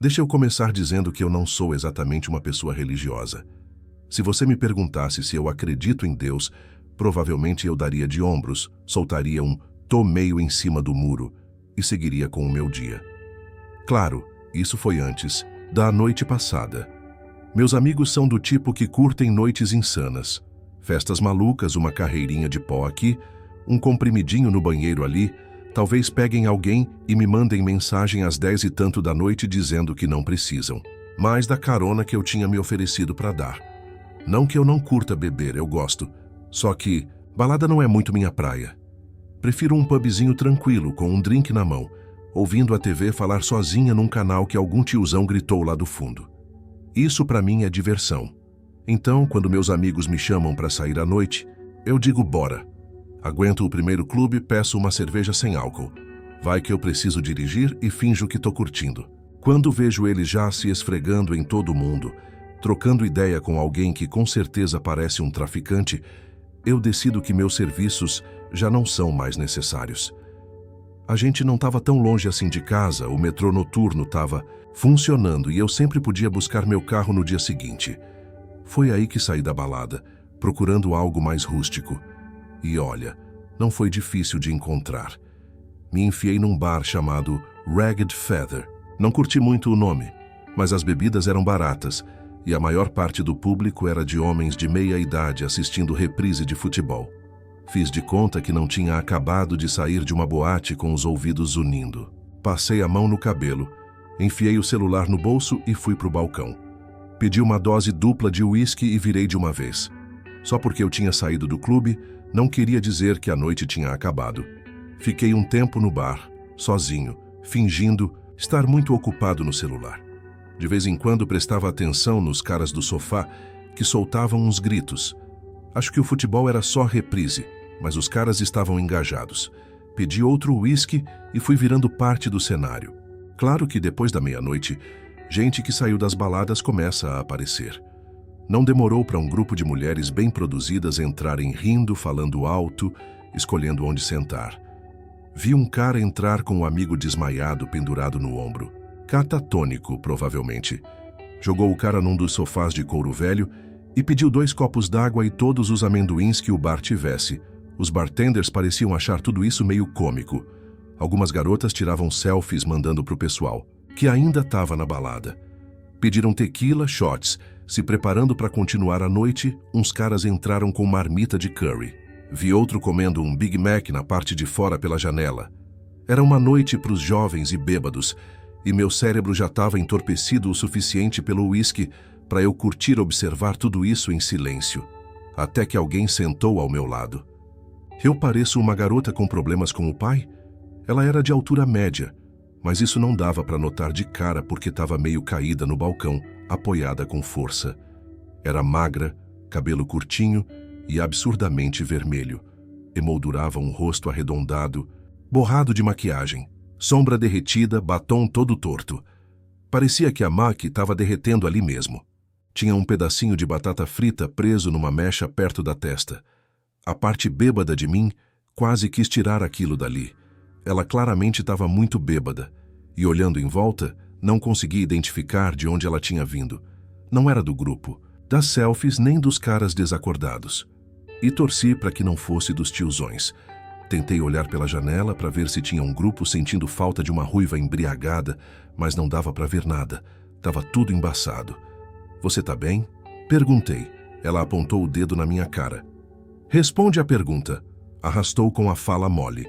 Deixa eu começar dizendo que eu não sou exatamente uma pessoa religiosa. Se você me perguntasse se eu acredito em Deus, provavelmente eu daria de ombros, soltaria um "tô meio em cima do muro" e seguiria com o meu dia. Claro, isso foi antes da noite passada. Meus amigos são do tipo que curtem noites insanas. Festas malucas, uma carreirinha de pó aqui, um comprimidinho no banheiro ali, talvez peguem alguém e me mandem mensagem às 10 e tanto da noite dizendo que não precisam. Mais da carona que eu tinha me oferecido para dar. Não que eu não curta beber, eu gosto. Só que balada não é muito minha praia. Prefiro um pubzinho tranquilo, com um drink na mão, ouvindo a TV falar sozinha num canal que algum tiozão gritou lá do fundo. Isso para mim é diversão. Então, quando meus amigos me chamam para sair à noite, eu digo bora. Aguento o primeiro clube, peço uma cerveja sem álcool. Vai que eu preciso dirigir e finjo que tô curtindo. Quando vejo eles já se esfregando em todo mundo, trocando ideia com alguém que com certeza parece um traficante, eu decido que meus serviços já não são mais necessários. A gente não estava tão longe assim de casa, o metrô noturno estava funcionando e eu sempre podia buscar meu carro no dia seguinte. Foi aí que saí da balada, procurando algo mais rústico. E olha, não foi difícil de encontrar. Me enfiei num bar chamado Ragged Feather. Não curti muito o nome, mas as bebidas eram baratas e a maior parte do público era de homens de meia idade assistindo reprise de futebol. Fiz de conta que não tinha acabado de sair de uma boate com os ouvidos zunindo. Passei a mão no cabelo, enfiei o celular no bolso e fui pro balcão. Pedi uma dose dupla de uísque e virei de uma vez. Só porque eu tinha saído do clube, não queria dizer que a noite tinha acabado. Fiquei um tempo no bar, sozinho, fingindo estar muito ocupado no celular. De vez em quando prestava atenção nos caras do sofá que soltavam uns gritos. Acho que o futebol era só reprise, mas os caras estavam engajados. Pedi outro uísque e fui virando parte do cenário. Claro que depois da meia-noite, gente que saiu das baladas começa a aparecer. Não demorou para um grupo de mulheres bem produzidas entrarem rindo, falando alto, escolhendo onde sentar. Vi um cara entrar com um amigo desmaiado pendurado no ombro. Catatônico, provavelmente. Jogou o cara num dos sofás de couro velho e pediu 2 copos d'água e todos os amendoins que o bar tivesse. Os bartenders pareciam achar tudo isso meio cômico. Algumas garotas tiravam selfies mandando pro pessoal, que ainda estava na balada. Pediram tequila, shots. Se preparando para continuar a noite, uns caras entraram com marmita de curry. Vi outro comendo um Big Mac na parte de fora pela janela. Era uma noite para os jovens e bêbados, e meu cérebro já estava entorpecido o suficiente pelo uísque para eu curtir observar tudo isso em silêncio, até que alguém sentou ao meu lado. Eu pareço uma garota com problemas com o pai? Ela era de altura média, mas isso não dava para notar de cara porque estava meio caída no balcão, apoiada com força. Era magra, cabelo curtinho e absurdamente vermelho. Emoldurava um rosto arredondado, borrado de maquiagem, sombra derretida, batom todo torto. Parecia que a Maqui estava derretendo ali mesmo. Tinha um pedacinho de batata frita preso numa mecha perto da testa. A parte bêbada de mim quase quis tirar aquilo dali. Ela claramente estava muito bêbada, e olhando em volta, não conseguia identificar de onde ela tinha vindo. Não era do grupo, das selfies nem dos caras desacordados. E torci para que não fosse dos tiozões. Tentei olhar pela janela para ver se tinha um grupo sentindo falta de uma ruiva embriagada, mas não dava para ver nada. Tava tudo embaçado. "Você tá bem?" Perguntei. Ela apontou o dedo na minha cara. "Responde a pergunta." Arrastou com a fala mole.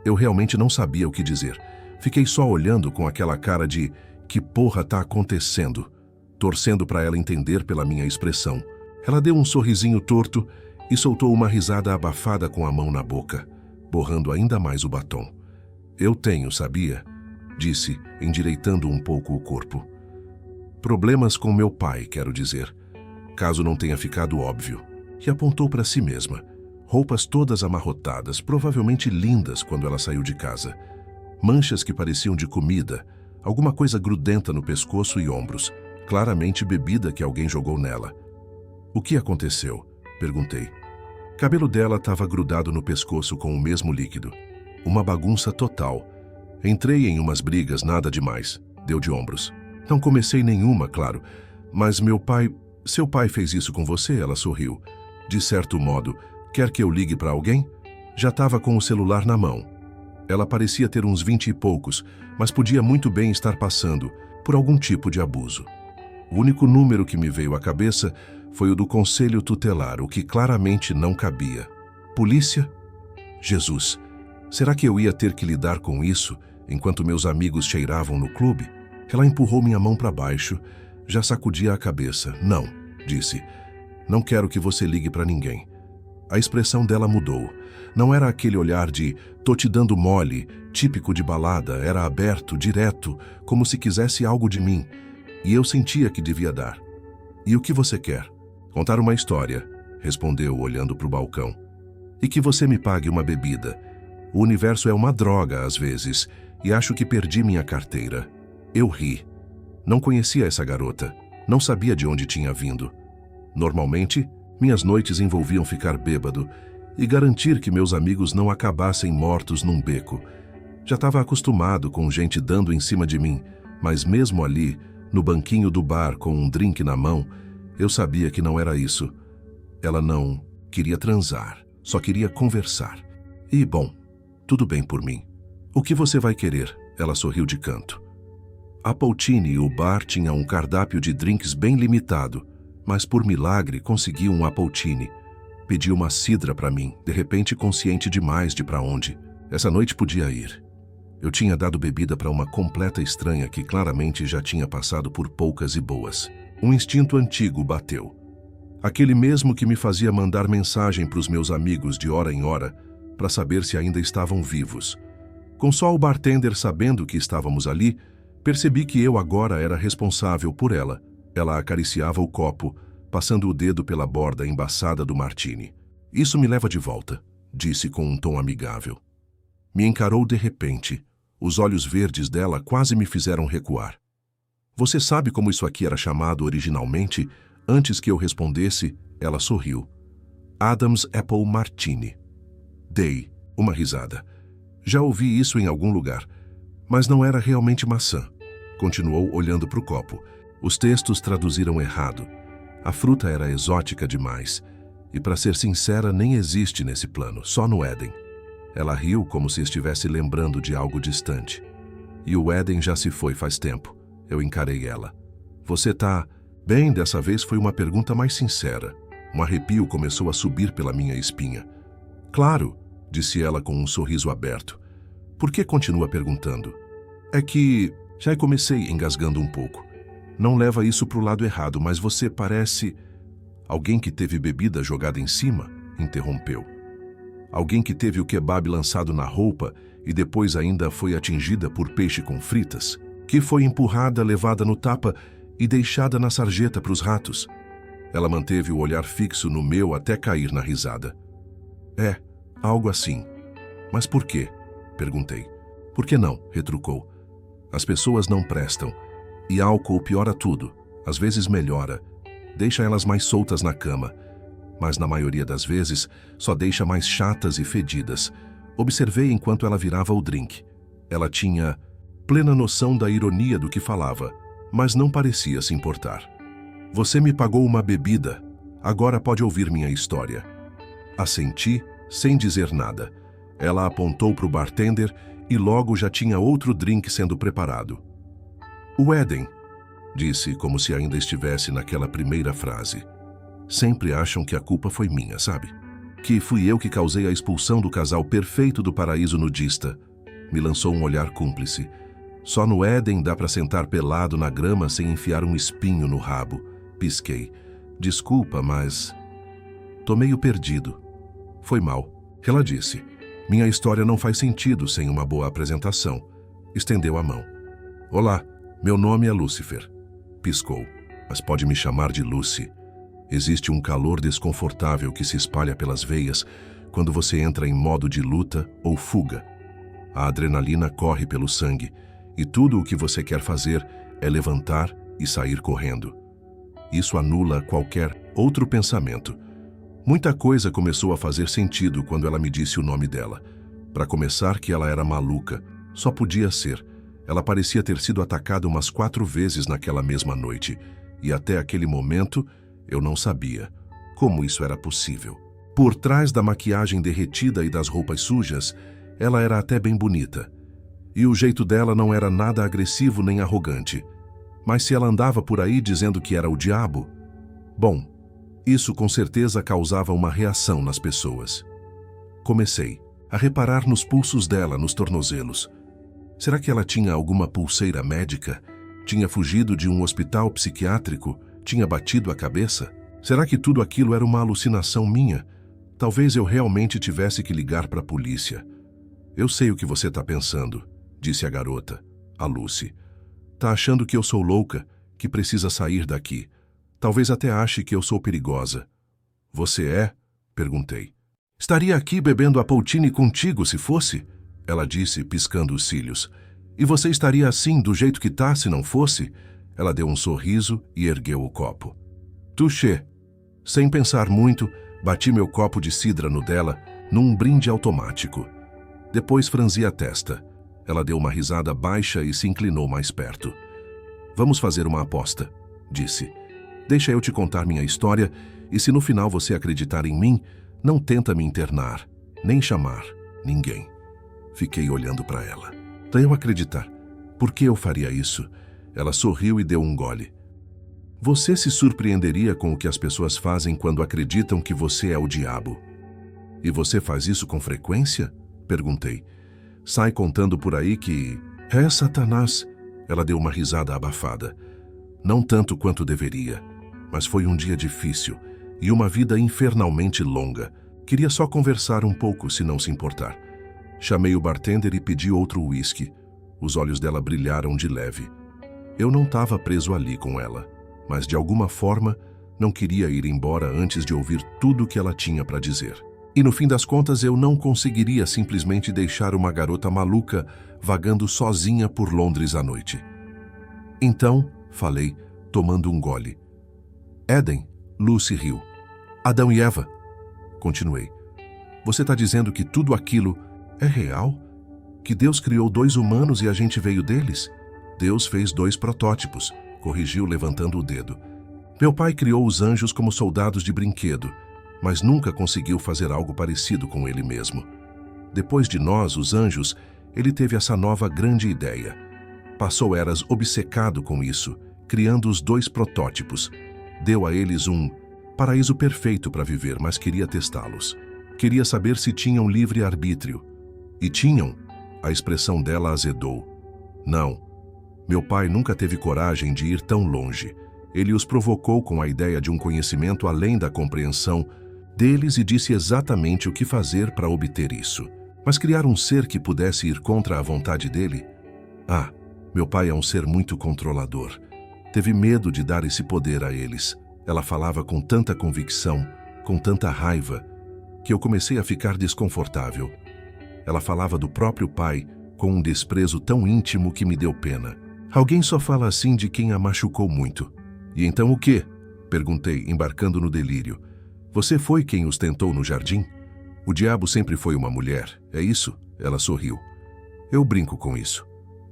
Eu realmente não sabia o que dizer. Fiquei só olhando com aquela cara de "que porra tá acontecendo?", torcendo para ela entender pela minha expressão. Ela deu um sorrisinho torto e soltou uma risada abafada com a mão na boca, borrando ainda mais o batom. "Eu tenho, sabia?", disse, endireitando um pouco o corpo. "Problemas com meu pai, quero dizer, caso não tenha ficado óbvio." E apontou para si mesma. Roupas todas amarrotadas, provavelmente lindas quando ela saiu de casa. Manchas que pareciam de comida, alguma coisa grudenta no pescoço e ombros, claramente bebida que alguém jogou nela. "O que aconteceu?", perguntei. Cabelo dela estava grudado no pescoço com o mesmo líquido. Uma bagunça total. Entrei em umas brigas, nada demais. deu de ombros. Não comecei nenhuma, claro, mas seu pai fez isso com você? Ela sorriu. De certo modo, quer que eu ligue para alguém? Já estava com o celular na mão. Ela parecia ter uns 20 e poucos, mas podia muito bem estar passando por algum tipo de abuso. O único número que me veio à cabeça foi o do conselho tutelar, o que claramente não cabia. Polícia? Jesus, será que eu ia ter que lidar com isso enquanto meus amigos cheiravam no clube? Ela empurrou minha mão para baixo, já sacudia a cabeça. Não, disse. Não quero que você ligue para ninguém. A expressão dela mudou. Não era aquele olhar de "tô te dando mole", típico de balada, era aberto, direto, como se quisesse algo de mim. E eu sentia que devia dar. E o que você quer? Contar uma história, respondeu olhando para o balcão. E que você me pague uma bebida. O universo é uma droga às vezes, e acho que perdi minha carteira. Eu ri. Não conhecia essa garota. Não sabia de onde tinha vindo. Normalmente, minhas noites envolviam ficar bêbado e garantir que meus amigos não acabassem mortos num beco. Já estava acostumado com gente dando em cima de mim, mas mesmo ali, no banquinho do bar com um drink na mão, eu sabia que não era isso. Ela não queria transar, só queria conversar. E, bom, tudo bem por mim. O que você vai querer? Ela sorriu de canto. A Poutine, o bar, tinha um cardápio de drinks bem limitado, mas por milagre consegui um Appletini. Pedi uma cidra para mim, de repente consciente demais de para onde. Essa noite podia ir. Eu tinha dado bebida para uma completa estranha que claramente já tinha passado por poucas e boas. Um instinto antigo bateu. Aquele mesmo que me fazia mandar mensagem para os meus amigos de hora em hora para saber se ainda estavam vivos. Com só o bartender sabendo que estávamos ali, percebi que eu agora era responsável por ela. Ela acariciava o copo, passando o dedo pela borda embaçada do martini. Isso me leva de volta, disse com um tom amigável. Me encarou de repente. Os olhos verdes dela quase me fizeram recuar. Você sabe como isso aqui era chamado originalmente? Antes que eu respondesse, ela sorriu. Adam's Apple Martini. Dei uma risada. Já ouvi isso em algum lugar, mas não era realmente maçã. Continuou olhando para o copo. Os textos traduziram errado. A fruta era exótica demais. E, para ser sincera, nem existe nesse plano, só no Éden. Ela riu como se estivesse lembrando de algo distante. E o Éden já se foi faz tempo. Eu encarei ela. Você tá... Bem, dessa vez foi uma pergunta mais sincera. Um arrepio começou a subir pela minha espinha. Claro, disse ela com um sorriso aberto. Por que continua perguntando? É que... Já comecei engasgando um pouco. Não leva isso pro lado errado, mas você parece... Alguém que teve bebida jogada em cima? Interrompeu. Alguém que teve o kebab lançado na roupa e depois ainda foi atingida por peixe com fritas? Que foi empurrada, levada no tapa e deixada na sarjeta para os ratos? Ela manteve o olhar fixo no meu até cair na risada. É, algo assim. Mas por quê? Perguntei. Por que não? Retrucou. As pessoas não prestam. E álcool piora tudo. Às vezes melhora. Deixa elas mais soltas na cama. Mas na maioria das vezes, só deixa mais chatas e fedidas. Observei enquanto ela virava o drink. Ela tinha plena noção da ironia do que falava, mas não parecia se importar. Você me pagou uma bebida. Agora pode ouvir minha história. Assenti, sem dizer nada. Ela apontou para o bartender e logo já tinha outro drink sendo preparado. O Éden, disse como se ainda estivesse naquela primeira frase. Sempre acham que a culpa foi minha, sabe? Que fui eu que causei a expulsão do casal perfeito do paraíso nudista. Me lançou um olhar cúmplice. Só no Éden dá para sentar pelado na grama sem enfiar um espinho no rabo. Pisquei. Desculpa, mas... Tô meio perdido. Foi mal. Ela disse. Minha história não faz sentido sem uma boa apresentação. Estendeu a mão. Olá, meu nome é Lúcifer. Piscou. Mas pode me chamar de Lucy. Existe um calor desconfortável que se espalha pelas veias quando você entra em modo de luta ou fuga. A adrenalina corre pelo sangue e tudo o que você quer fazer é levantar e sair correndo. Isso anula qualquer outro pensamento. Muita coisa começou a fazer sentido quando ela me disse o nome dela. Para começar, que ela era maluca. Só podia ser. Ela parecia ter sido atacada umas 4 vezes naquela mesma noite, e até aquele momento eu não sabia como isso era possível. Por trás da maquiagem derretida e das roupas sujas, ela era até bem bonita. E o jeito dela não era nada agressivo nem arrogante. Mas se ela andava por aí dizendo que era o diabo, bom, isso com certeza causava uma reação nas pessoas. Comecei a reparar nos pulsos dela, nos tornozelos. Será que ela tinha alguma pulseira médica? Tinha fugido de um hospital psiquiátrico? Tinha batido a cabeça? Será que tudo aquilo era uma alucinação minha? Talvez eu realmente tivesse que ligar para a polícia. Eu sei o que você está pensando, disse a garota, a Lucy. Tá achando que eu sou louca, que precisa sair daqui. Talvez até ache que eu sou perigosa. Você é? Perguntei. Estaria aqui bebendo Appletini contigo se fosse? Ela disse, piscando os cílios. E você estaria assim, do jeito que tá, se não fosse? Ela deu um sorriso e ergueu o copo. Touché. Sem pensar muito, bati meu copo de cidra no dela, num brinde automático. Depois franzi a testa. Ela deu uma risada baixa e se inclinou mais perto. Vamos fazer uma aposta, disse. Deixa eu te contar minha história e se no final você acreditar em mim, não tenta me internar, nem chamar ninguém. Fiquei olhando para ela. Pra eu acreditar. Por que eu faria isso? Ela sorriu e deu um gole. Você se surpreenderia com o que as pessoas fazem quando acreditam que você é o diabo. E você faz isso com frequência? Perguntei. Sai contando por aí que... É Satanás. Ela deu uma risada abafada. Não tanto quanto deveria, mas foi um dia difícil e uma vida infernalmente longa. Queria só conversar um pouco, se não se importar. Chamei o bartender e pedi outro uísque. Os olhos dela brilharam de leve. Eu não estava preso ali com ela, mas de alguma forma não queria ir embora antes de ouvir tudo o que ela tinha para dizer. E no fim das contas eu não conseguiria simplesmente deixar uma garota maluca vagando sozinha por Londres à noite. Então, falei, tomando um gole. Éden, Lucy riu. Adão e Eva. Continuei. Você está dizendo que tudo aquilo é real? Que Deus criou 2 humanos e a gente veio deles? Deus fez 2 protótipos, corrigiu levantando o dedo. Meu pai criou os anjos como soldados de brinquedo, mas nunca conseguiu fazer algo parecido com ele mesmo. Depois de nós, os anjos, ele teve essa nova grande ideia. Passou eras obcecado com isso, criando os 2 protótipos. Deu a eles um paraíso perfeito para viver, mas queria testá-los. Queria saber se tinham livre-arbítrio. E tinham. A expressão dela azedou. Não. Meu pai nunca teve coragem de ir tão longe. Ele os provocou com a ideia de um conhecimento além da compreensão deles e disse exatamente o que fazer para obter isso. Mas criar um ser que pudesse ir contra a vontade dele? Ah, meu pai é um ser muito controlador. Teve medo de dar esse poder a eles. Ela falava com tanta convicção, com tanta raiva, que eu comecei a ficar desconfortável. Ela falava do próprio pai com um desprezo tão íntimo que me deu pena. Alguém só fala assim de quem a machucou muito. E então o quê? Perguntei, embarcando no delírio. Você foi quem os tentou no jardim? O diabo sempre foi uma mulher, é isso? Ela sorriu. Eu brinco com isso.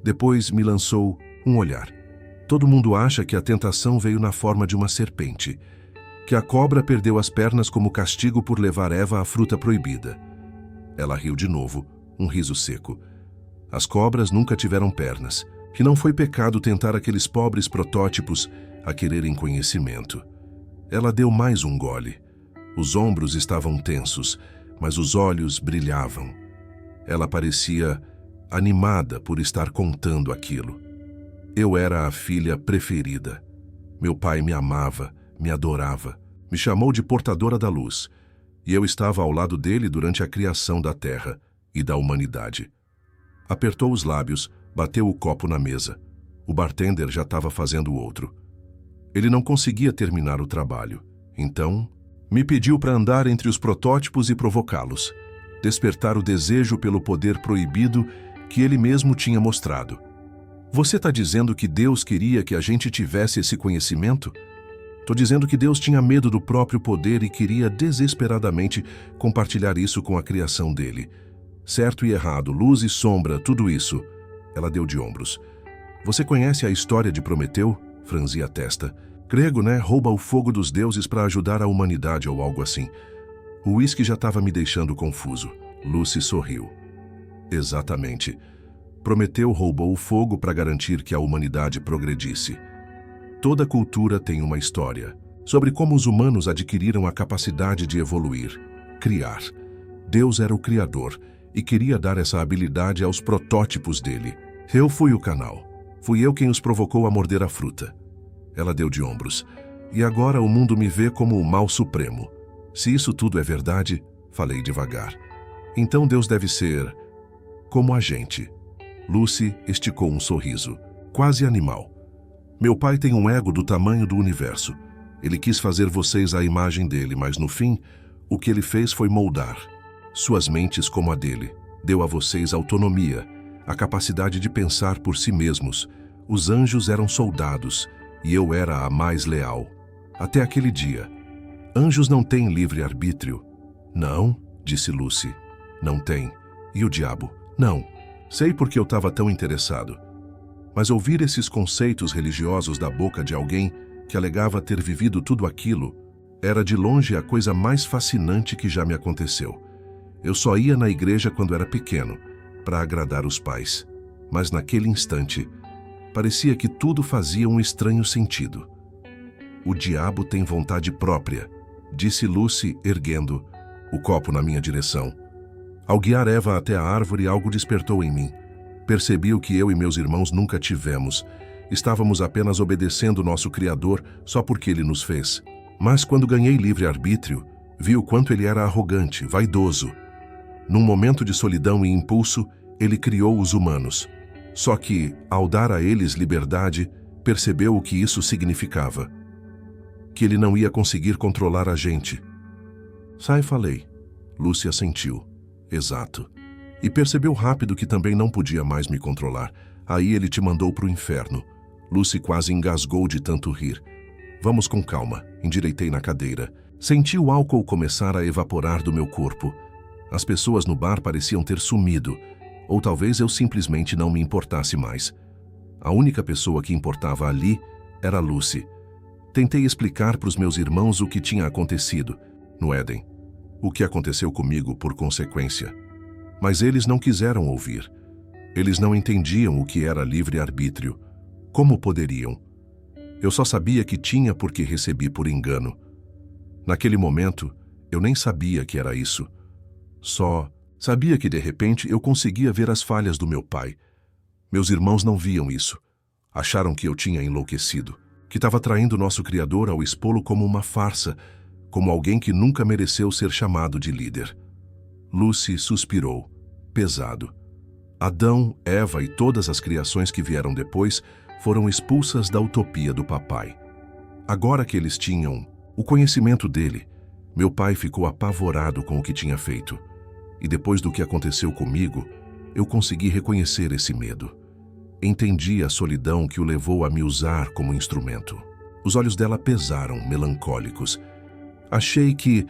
Depois me lançou um olhar. Todo mundo acha que a tentação veio na forma de uma serpente, que a cobra perdeu as pernas como castigo por levar Eva à fruta proibida. Ela riu de novo, um riso seco. As cobras nunca tiveram pernas, que não foi pecado tentar aqueles pobres protótipos a quererem conhecimento. Ela deu mais um gole. Os ombros estavam tensos, mas os olhos brilhavam. Ela parecia animada por estar contando aquilo. Eu era a filha preferida. Meu pai me amava, me adorava, me chamou de portadora da luz, e eu estava ao lado dele durante a criação da terra e da humanidade. Apertou os lábios, bateu o copo na mesa. O bartender já estava fazendo outro. Ele não conseguia terminar o trabalho, então me pediu para andar entre os protótipos e provocá-los, despertar o desejo pelo poder proibido que ele mesmo tinha mostrado. Você está dizendo que Deus queria que a gente tivesse esse conhecimento? Estou dizendo que Deus tinha medo do próprio poder e queria desesperadamente compartilhar isso com a criação dele. Certo e errado, luz e sombra, tudo isso. Ela deu de ombros. Você conhece a história de Prometeu? Franzi a testa. Grego, né? Rouba o fogo dos deuses para ajudar a humanidade ou algo assim. O uísque já estava me deixando confuso. Lucy sorriu. Exatamente. Prometeu roubou o fogo para garantir que a humanidade progredisse. Toda cultura tem uma história sobre como os humanos adquiriram a capacidade de evoluir, criar. Deus era o criador e queria dar essa habilidade aos protótipos dele. Eu fui o canal. Fui eu quem os provocou a morder a fruta. Ela deu de ombros. E agora o mundo me vê como o mal supremo. Se isso tudo é verdade, falei devagar. Então Deus deve ser como a gente. Lucy esticou um sorriso, quase animal. Meu pai tem um ego do tamanho do universo. Ele quis fazer vocês à imagem dele, mas no fim, o que ele fez foi moldar suas mentes como a dele. Deu a vocês autonomia, a capacidade de pensar por si mesmos. Os anjos eram soldados e eu era a mais leal. Até aquele dia. Anjos não têm livre-arbítrio. Não, disse Lucy. Não tem. E o diabo? Não. Sei porque eu estava tão interessado. Mas ouvir esses conceitos religiosos da boca de alguém que alegava ter vivido tudo aquilo era de longe a coisa mais fascinante que já me aconteceu. Eu só ia na igreja quando era pequeno, para agradar os pais. Mas naquele instante, parecia que tudo fazia um estranho sentido. O diabo tem vontade própria, disse Lucy, erguendo o copo na minha direção. Ao guiar Eva até a árvore, algo despertou em mim. Percebi o que eu e meus irmãos nunca tivemos. Estávamos apenas obedecendo nosso Criador só porque Ele nos fez. Mas quando ganhei livre-arbítrio, vi o quanto ele era arrogante, vaidoso. Num momento de solidão e impulso, ele criou os humanos. Só que, ao dar a eles liberdade, percebeu o que isso significava. Que ele não ia conseguir controlar a gente. Sai, falei. Lucy assentiu. Exato. E percebeu rápido que também não podia mais me controlar. Aí ele te mandou pro inferno. Lucy quase engasgou de tanto rir. Vamos com calma. Endireitei na cadeira. Senti o álcool começar a evaporar do meu corpo. As pessoas no bar pareciam ter sumido. Ou talvez eu simplesmente não me importasse mais. A única pessoa que importava ali era Lucy. Tentei explicar para os meus irmãos o que tinha acontecido no Éden. O que aconteceu comigo por consequência. Mas eles não quiseram ouvir. Eles não entendiam o que era livre-arbítrio. Como poderiam? Eu só sabia que tinha porque recebi por engano. Naquele momento, eu nem sabia que era isso. Só sabia que de repente eu conseguia ver as falhas do meu pai. Meus irmãos não viam isso. Acharam que eu tinha enlouquecido, que estava traindo nosso Criador ao expô-lo como uma farsa, como alguém que nunca mereceu ser chamado de líder. Lucy suspirou, pesado. Adão, Eva e todas as criações que vieram depois foram expulsas da utopia do papai. Agora que eles tinham o conhecimento dele, meu pai ficou apavorado com o que tinha feito. E depois do que aconteceu comigo, eu consegui reconhecer esse medo. Entendi a solidão que o levou a me usar como instrumento. Os olhos dela pesaram, melancólicos. Achei que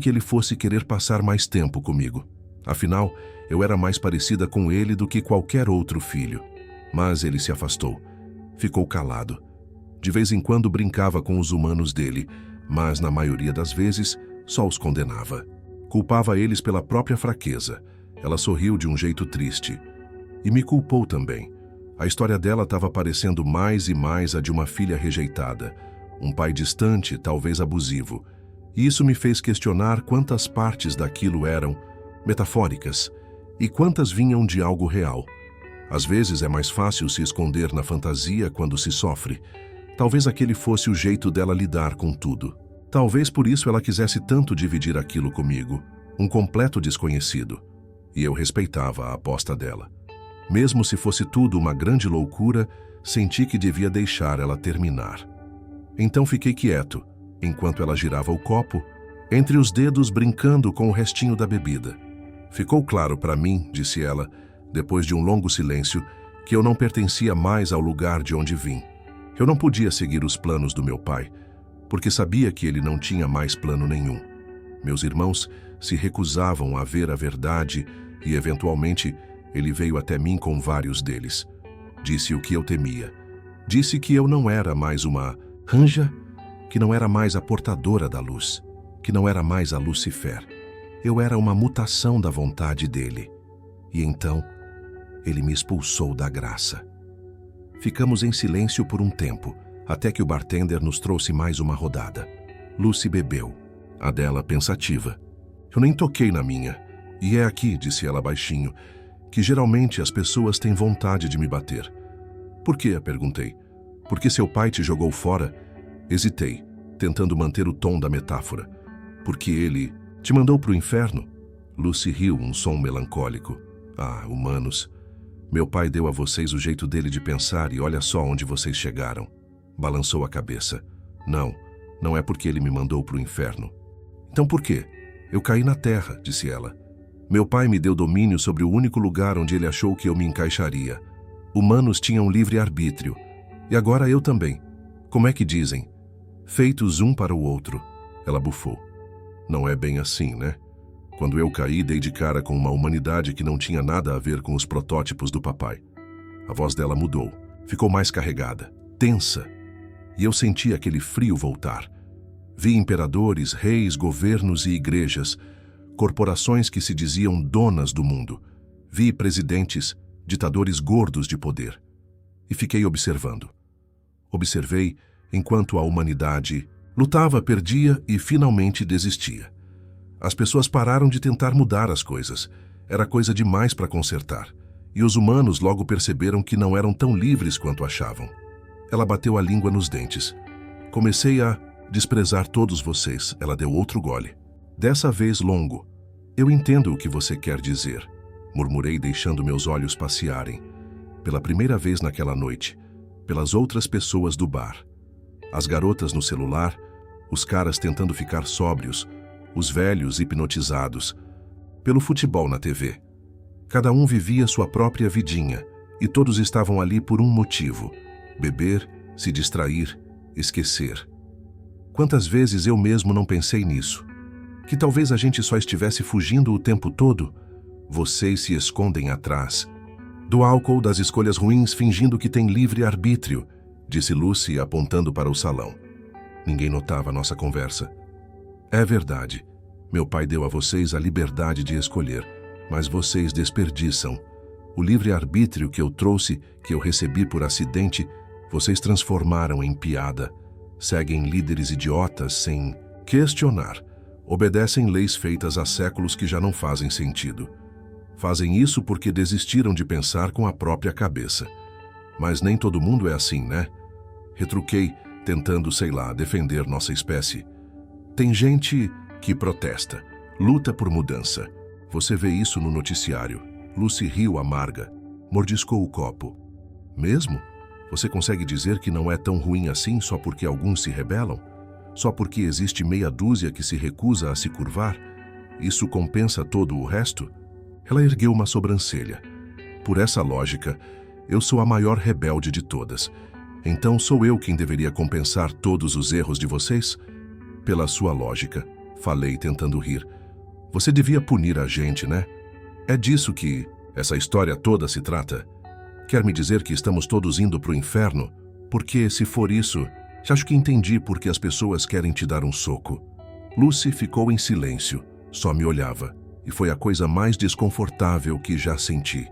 ele fosse querer passar mais tempo comigo. Afinal, eu era mais parecida com ele do que qualquer outro filho. Mas ele se afastou. Ficou calado. De vez em quando brincava com os humanos dele, mas na maioria das vezes só os condenava. Culpava eles pela própria fraqueza. Ela sorriu de um jeito triste. E me culpou também. A história dela estava parecendo mais e mais a de uma filha rejeitada. Um pai distante, talvez abusivo. E isso me fez questionar quantas partes daquilo eram metafóricas e quantas vinham de algo real. Às vezes é mais fácil se esconder na fantasia quando se sofre. Talvez aquele fosse o jeito dela lidar com tudo. Talvez por isso ela quisesse tanto dividir aquilo comigo, um completo desconhecido. E eu respeitava a aposta dela. Mesmo se fosse tudo uma grande loucura, senti que devia deixar ela terminar. Então fiquei quieto, enquanto ela girava o copo, entre os dedos brincando com o restinho da bebida. Ficou claro para mim, disse ela, depois de um longo silêncio, que eu não pertencia mais ao lugar de onde vim. Eu não podia seguir os planos do meu pai, porque sabia que ele não tinha mais plano nenhum. Meus irmãos se recusavam a ver a verdade e, eventualmente, Ele veio até mim com vários deles. Disse o que eu temia. Disse que eu não era mais uma anja, que não era mais a portadora da luz, que não era mais a Lucifer. Eu era uma mutação da vontade dele. E então, ele me expulsou da graça. Ficamos em silêncio por um tempo, até que o bartender nos trouxe mais uma rodada. Lucy bebeu, a dela pensativa. Eu nem toquei na minha. E é aqui, disse ela baixinho, que geralmente as pessoas têm vontade de me bater. Por quê? Perguntei. Porque seu pai te jogou fora? Hesitei, tentando manter o tom da metáfora. Porque ele te mandou para o inferno? Lucy riu, um som melancólico. Ah, humanos. Meu pai deu a vocês o jeito dele de pensar e olha só onde vocês chegaram. Balançou a cabeça. Não é porque ele me mandou para o inferno. Então por quê? Eu caí na terra, disse ela. Meu pai me deu domínio sobre o único lugar onde ele achou que eu me encaixaria. Humanos tinham livre-arbítrio. E agora eu também. Como é que dizem? Feitos um para o outro. Ela bufou. Não é bem assim, né? Quando eu caí, dei de cara com uma humanidade que não tinha nada a ver com os protótipos do papai. A voz dela mudou. Ficou mais carregada, tensa. E eu senti aquele frio voltar. Vi imperadores, reis, governos e igrejas, corporações que se diziam donas do mundo. Vi presidentes, ditadores gordos de poder. E fiquei observando. Observei enquanto a humanidade lutava, perdia e finalmente desistia. As pessoas pararam de tentar mudar as coisas. Era coisa demais para consertar. E os humanos logo perceberam que não eram tão livres quanto achavam. Ela bateu a língua nos dentes. Comecei a desprezar todos vocês. Ela deu outro gole. Dessa vez longo. Eu entendo o que você quer dizer, murmurei, deixando meus olhos passearem. Pela primeira vez naquela noite, pelas outras pessoas do bar. As garotas no celular, os caras tentando ficar sóbrios, os velhos hipnotizados, pelo futebol na TV. Cada um vivia sua própria vidinha e todos estavam ali por um motivo: beber, se distrair, esquecer. Quantas vezes eu mesmo não pensei nisso? Que talvez a gente só estivesse fugindo o tempo todo? Vocês se escondem atrás do álcool, das escolhas ruins, fingindo que tem livre-arbítrio, disse Lucy, apontando para o salão. Ninguém notava a nossa conversa. É verdade. Meu pai deu a vocês a liberdade de escolher, mas vocês desperdiçam. O livre-arbítrio que eu trouxe, que eu recebi por acidente, vocês transformaram em piada. Seguem líderes idiotas sem questionar. Obedecem leis feitas há séculos que já não fazem sentido. Fazem isso porque desistiram de pensar com a própria cabeça. Mas nem todo mundo é assim, né? Retruquei, tentando, defender nossa espécie. Tem gente que protesta, luta por mudança. Você vê isso no noticiário. Lucy riu amarga, mordiscou o copo. Mesmo? Você consegue dizer que não é tão ruim assim só porque alguns se rebelam? Só porque existe meia dúzia que se recusa a se curvar? Isso compensa todo o resto? Ela ergueu uma sobrancelha. Por essa lógica, eu sou a maior rebelde de todas. Então sou eu quem deveria compensar todos os erros de vocês? Pela sua lógica, falei tentando rir. Você devia punir a gente, né? É disso que essa história toda se trata. Quer me dizer que estamos todos indo para o inferno? Porque, se for isso, acho que entendi por que as pessoas querem te dar um soco. Lucy ficou em silêncio, só me olhava, e foi a coisa mais desconfortável que já senti.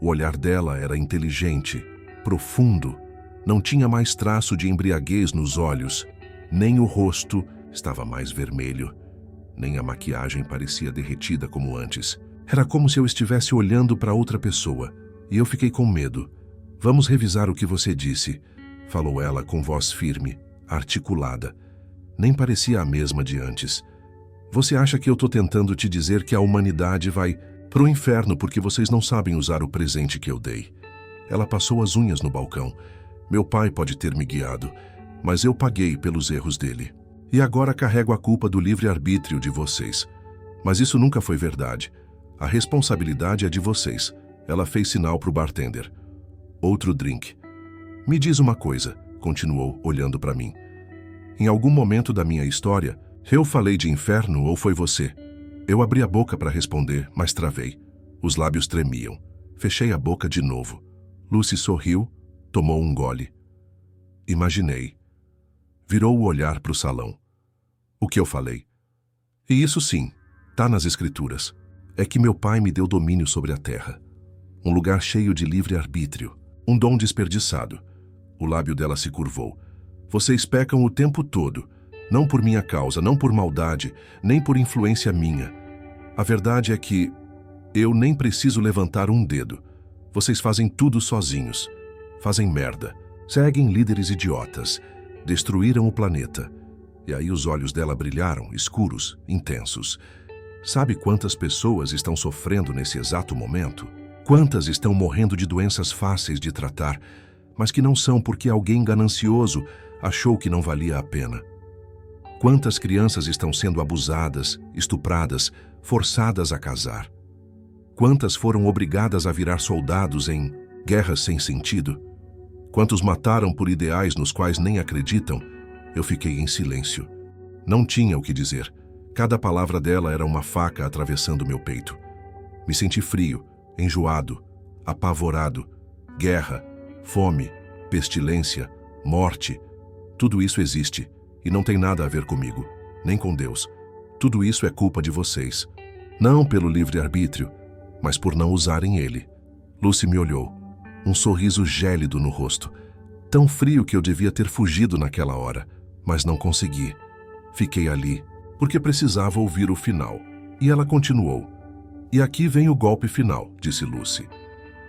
O olhar dela era inteligente, profundo, não tinha mais traço de embriaguez nos olhos, nem o rosto estava mais vermelho, nem a maquiagem parecia derretida como antes. Era como se eu estivesse olhando para outra pessoa, e eu fiquei com medo. Vamos revisar o que você disse, falou ela com voz firme, articulada. Nem parecia a mesma de antes. Você acha que eu estou tentando te dizer que a humanidade vai pro inferno porque vocês não sabem usar o presente que eu dei? Ela passou as unhas no balcão. Meu pai pode ter me guiado, mas eu paguei pelos erros dele. E agora carrego a culpa do livre-arbítrio de vocês. Mas isso nunca foi verdade. A responsabilidade é de vocês. Ela fez sinal para o bartender. Outro drink. Me diz uma coisa, continuou, olhando para mim. Em algum momento da minha história, eu falei de inferno ou foi você? Eu abri a boca para responder, mas travei. Os lábios tremiam. Fechei a boca de novo. Lucy sorriu, tomou um gole. Imaginei. Virou o olhar para o salão. O que eu falei? E isso sim, tá nas escrituras. É que meu pai me deu domínio sobre a terra. Um lugar cheio de livre-arbítrio. Um dom desperdiçado. O lábio dela se curvou. Vocês pecam o tempo todo. Não por minha causa, não por maldade, nem por influência minha. A verdade é que eu nem preciso levantar um dedo. Vocês fazem tudo sozinhos. Fazem merda. Seguem líderes idiotas. Destruíram o planeta. E aí os olhos dela brilharam, escuros, intensos. Sabe quantas pessoas estão sofrendo nesse exato momento? Quantas estão morrendo de doenças fáceis de tratar, mas que não são porque alguém ganancioso achou que não valia a pena? Quantas crianças estão sendo abusadas, estupradas, forçadas a casar? Quantas foram obrigadas a virar soldados em guerras sem sentido? Quantos mataram por ideais nos quais nem acreditam? Eu fiquei em silêncio. Não tinha o que dizer. Cada palavra dela era uma faca atravessando meu peito. Me senti frio, enjoado, apavorado. Guerra, fome, pestilência, morte. Tudo isso existe e não tem nada a ver comigo, nem com Deus. Tudo isso é culpa de vocês. Não pelo livre-arbítrio, mas por não usarem ele. Lucy me olhou, um sorriso gélido no rosto. Tão frio que eu devia ter fugido naquela hora, mas não consegui. Fiquei ali, porque precisava ouvir o final. E ela continuou. E aqui vem o golpe final, disse Lucy.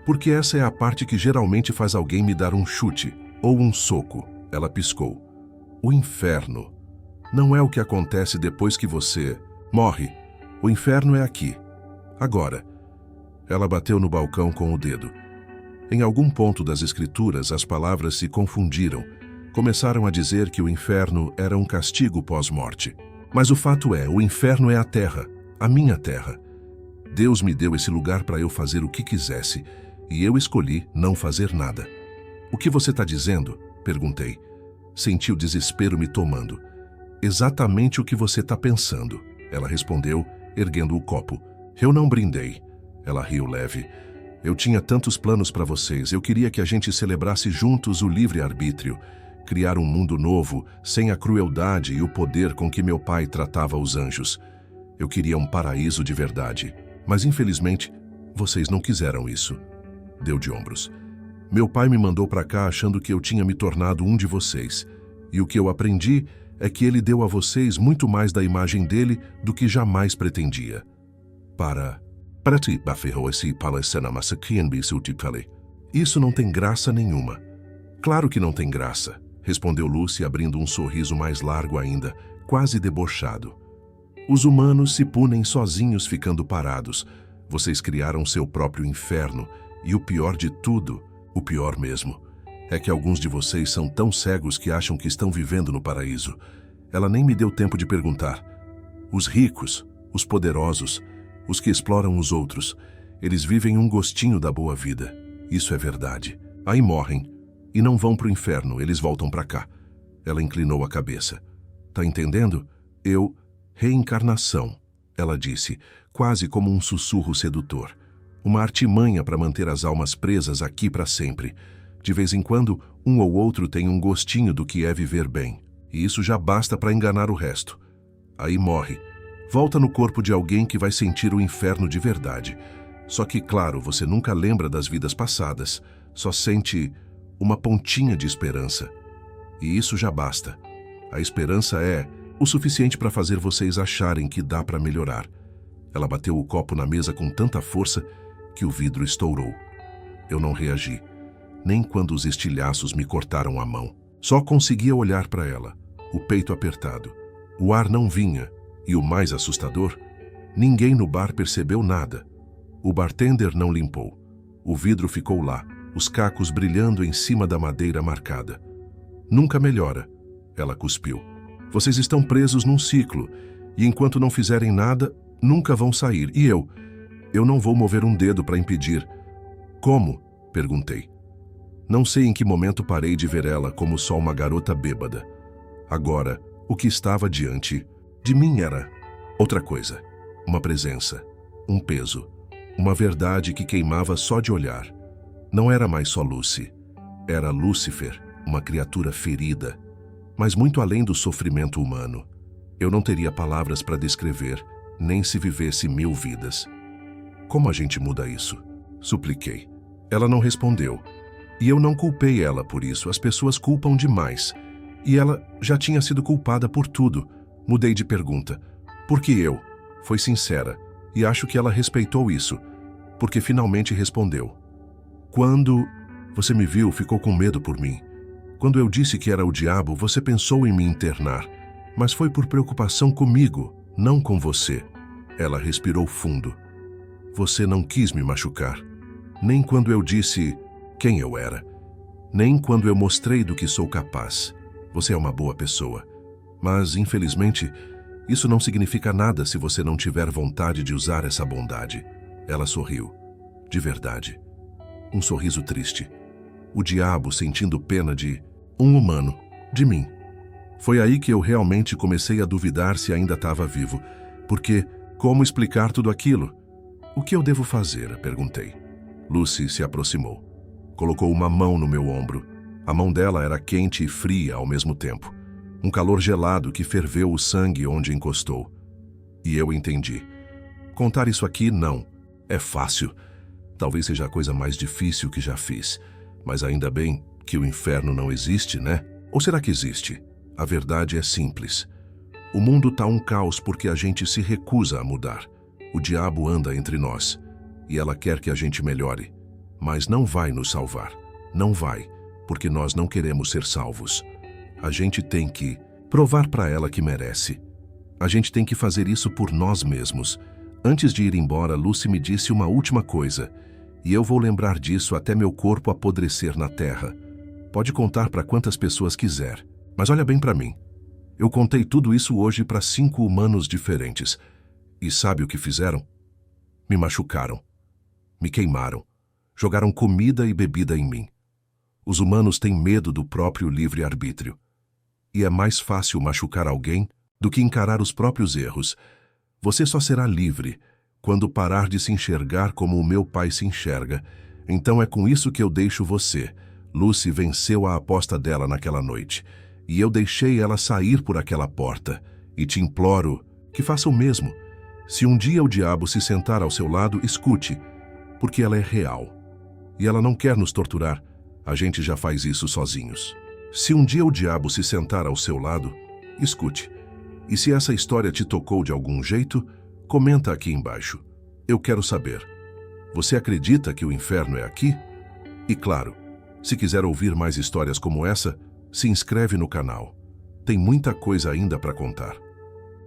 Porque essa é a parte que geralmente faz alguém me dar um chute ou um soco. Ela piscou. O inferno não é o que acontece depois que você morre. O inferno é aqui, agora. Ela bateu no balcão com o dedo. Em algum ponto das escrituras, as palavras se confundiram. Começaram a dizer que o inferno era um castigo pós-morte. Mas o fato é, o inferno é a terra, a minha terra. Deus me deu esse lugar para eu fazer o que quisesse, e eu escolhi não fazer nada. O que você está dizendo? Perguntei. Senti o desespero me tomando. Exatamente o que você está pensando, ela respondeu, erguendo o copo. Eu não brindei. Ela riu leve. Eu tinha tantos planos para vocês. Eu queria que a gente celebrasse juntos o livre-arbítrio. Criar um mundo novo, sem a crueldade e o poder com que meu pai tratava os anjos. Eu queria um paraíso de verdade. Mas, infelizmente, vocês não quiseram isso. Deu de ombros. Meu pai me mandou para cá achando que eu tinha me tornado um de vocês. E o que eu aprendi é que ele deu a vocês muito mais da imagem dele do que jamais pretendia. Isso não tem graça nenhuma. Claro que não tem graça, respondeu Lucy abrindo um sorriso mais largo ainda, quase debochado. Os humanos se punem sozinhos ficando parados. Vocês criaram seu próprio inferno. E o pior de tudo, o pior mesmo, é que alguns de vocês são tão cegos que acham que estão vivendo no paraíso. Ela nem me deu tempo de perguntar. Os ricos, os poderosos, os que exploram os outros, eles vivem um gostinho da boa vida. Isso é verdade. Aí morrem. E não vão para o inferno, eles voltam para cá. Ela inclinou a cabeça. Tá entendendo? Reencarnação, ela disse, quase como um sussurro sedutor. Uma artimanha para manter as almas presas aqui para sempre. De vez em quando, um ou outro tem um gostinho do que é viver bem. E isso já basta para enganar o resto. Aí morre. Volta no corpo de alguém que vai sentir o inferno de verdade. Só que, claro, você nunca lembra das vidas passadas. Só sente uma pontinha de esperança. E isso já basta. A esperança é o suficiente para fazer vocês acharem que dá para melhorar. Ela bateu o copo na mesa com tanta força que o vidro estourou. Eu não reagi, nem quando os estilhaços me cortaram a mão. Só conseguia olhar para ela, o peito apertado. O ar não vinha, e o mais assustador, ninguém no bar percebeu nada. O bartender não limpou. O vidro ficou lá, os cacos brilhando em cima da madeira marcada. Nunca melhora, ela cuspiu. Vocês estão presos num ciclo, e enquanto não fizerem nada, nunca vão sair. E eu não vou mover um dedo para impedir. Como? Perguntei. Não sei em que momento parei de ver ela como só uma garota bêbada. Agora, o que estava diante de mim era outra coisa. Uma presença, um peso, Uma verdade que queimava só de olhar. Não era mais só Lucy. Era Lúcifer, uma criatura ferida, mas muito além do sofrimento humano. Eu não teria palavras para descrever, nem se vivesse 1000 vidas. Como a gente muda isso? Supliquei. Ela não respondeu. E eu não culpei ela por isso, as pessoas culpam demais. E ela já tinha sido culpada por tudo. Mudei de pergunta. Por que eu? Foi sincera, e acho que ela respeitou isso, porque finalmente respondeu. Quando você me viu, ficou com medo por mim. Quando eu disse que era o diabo, você pensou em me internar, mas foi por preocupação comigo, não com você. Ela respirou fundo. Você não quis me machucar, nem quando eu disse quem eu era, nem quando eu mostrei do que sou capaz. Você é uma boa pessoa, mas, infelizmente, isso não significa nada se você não tiver vontade de usar essa bondade. Ela sorriu, de verdade. Um sorriso triste. O diabo sentindo pena de um humano, de mim. Foi aí que eu realmente comecei a duvidar se ainda estava vivo, porque como explicar tudo aquilo? O que eu devo fazer? Perguntei. Lucy se aproximou. Colocou uma mão no meu ombro. A mão dela era quente e fria ao mesmo tempo. Um calor gelado que ferveu o sangue onde encostou. E eu entendi. Contar isso aqui, não. É fácil. Talvez seja a coisa mais difícil que já fiz. Mas ainda bem que o inferno não existe, né? Ou será que existe? A verdade é simples. O mundo tá um caos porque a gente se recusa a mudar. O diabo anda entre nós. E ela quer que a gente melhore. Mas não vai nos salvar. Não vai, porque nós não queremos ser salvos. A gente tem que provar para ela que merece. A gente tem que fazer isso por nós mesmos. Antes de ir embora, Lucy me disse uma última coisa. E eu vou lembrar disso até meu corpo apodrecer na terra. Pode contar para quantas pessoas quiser. Mas olha bem para mim. Eu contei tudo isso hoje para 5 humanos diferentes. E sabe o que fizeram? Me machucaram. Me queimaram. Jogaram comida e bebida em mim. Os humanos têm medo do próprio livre-arbítrio. E é mais fácil machucar alguém do que encarar os próprios erros. Você só será livre quando parar de se enxergar como o meu pai se enxerga. Então é com isso que eu deixo você. Lucy venceu a aposta dela naquela noite. E eu deixei ela sair por aquela porta. E te imploro que faça o mesmo. Se um dia o diabo se sentar ao seu lado, escute, porque ela é real. E ela não quer nos torturar. A gente já faz isso sozinhos. Se um dia o diabo se sentar ao seu lado, escute. E se essa história te tocou de algum jeito, comenta aqui embaixo. Eu quero saber. Você acredita que o inferno é aqui? E claro, se quiser ouvir mais histórias como essa, se inscreve no canal. Tem muita coisa ainda para contar.